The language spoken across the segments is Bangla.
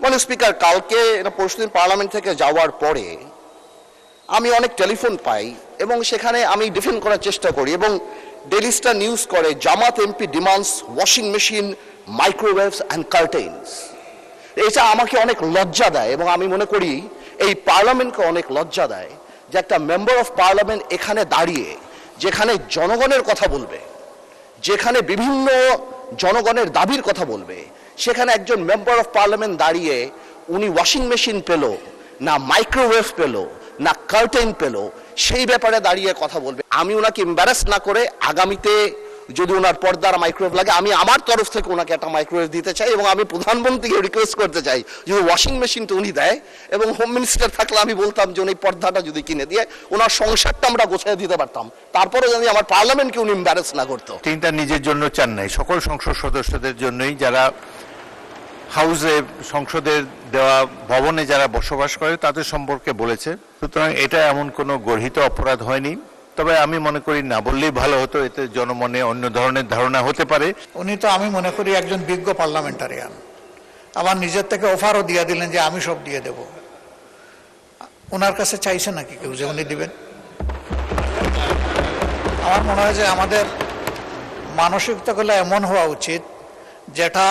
মানে স্পিকার, কালকে পরশুদিন পার্লামেন্ট থেকে যাওয়ার পরে আমি অনেক টেলিফোন পাই এবং সেখানে আমি ডিফেন্ড করার চেষ্টা করি এবং ডেইলি স্টার নিউজ করে Jamaat MP demands washing machine, microwaves and curtains. এটা আমাকে অনেক লজ্জা দেয় এবং আমি মনে করি এই পার্লামেন্টকে অনেক লজ্জা দেয় যে একটা মেম্বার অফ পার্লামেন্ট এখানে দাঁড়িয়ে, যেখানে জনগণের কথা বলবে, যেখানে বিভিন্ন জনগণের দাবির কথা বলবে, সেখানে একজন মেম্বার অফ পার্লামেন্ট দাঁড়িয়ে উনি ওয়াশিং মেশিন পেল না, মাইক্রোওয়েভ পেল না, কার্টেন পেল, সেই ব্যাপারে দাঁড়িয়ে কথা বলবে। আমি ওনাকে এম্বারাস না করে আগামীতে যদি ওনার পর্দার মাইক্রোওয়েভ লাগে, আমি আমার তরফ থেকে ওনাকে একটা মাইক্রোওয়েভ দিতে চাই এবং আমি প্রধানমন্ত্রীকে রিকোয়েস্ট করতে চাই যদি ওয়াশিং মেশিনটা উনি দেয়, এবং হোম মিনিস্টার থাকলে আমি বলতাম যে উনি পর্দাটা যদি কিনে দিয়ে ওনার সংসারটা আমরা গোছায় দিতে পারতাম, তারপরে যদি আমার পার্লামেন্টকে উনি এম্বারাস না করতো। তিনি তার নিজের জন্য চান নাই, সকল সংসদ সদস্যদের জন্যই, যারা হাউসে সংসদের দেওয়া ভবনে যারা বসবাস করে তাদের সম্পর্কে বলেছে। সুতরাং এটা এমন কোনো গর্হিত অপরাধ হয়নি। তবে আমি মনে করি না বললেই ভালো হতো, এতে জনমনে অন্য ধরনের ধারণা হতে পারে। উনি তো আমি মনে করি একজন বিজ্ঞ পার্লামেন্টারিয়ান, আবার নিজের থেকে অফারও দিয়ে দিলেন যে আমি সব দিয়ে দেব। ওনার কাছে চাইছে নাকি কেউ যে উনি দিবেন? আমার মনে হয় যে আমাদের মানসিকতাগুলো এমন হওয়া উচিত যেটা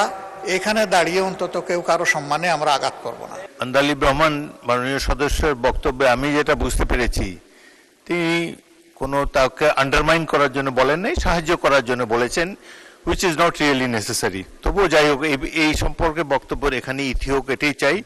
এখানে দাঁড়িয়ে অন্তত কেউ কারো সম্মানে আমরা আঘাত করব না। আন্দালিব রহমান মাননীয় সদস্যের বক্তব্যে আমি যেটা বুঝতে পেরেছি, তিনি কোনো তাকে আন্ডারমাইন করার জন্য বলেন নাই, সাহায্য করার জন্য বলেছেন, which is not really necessary. তবুও যাই হোক, এই সম্পর্কে বক্তব্য এখানে ইতি হোক, এটাই চাই।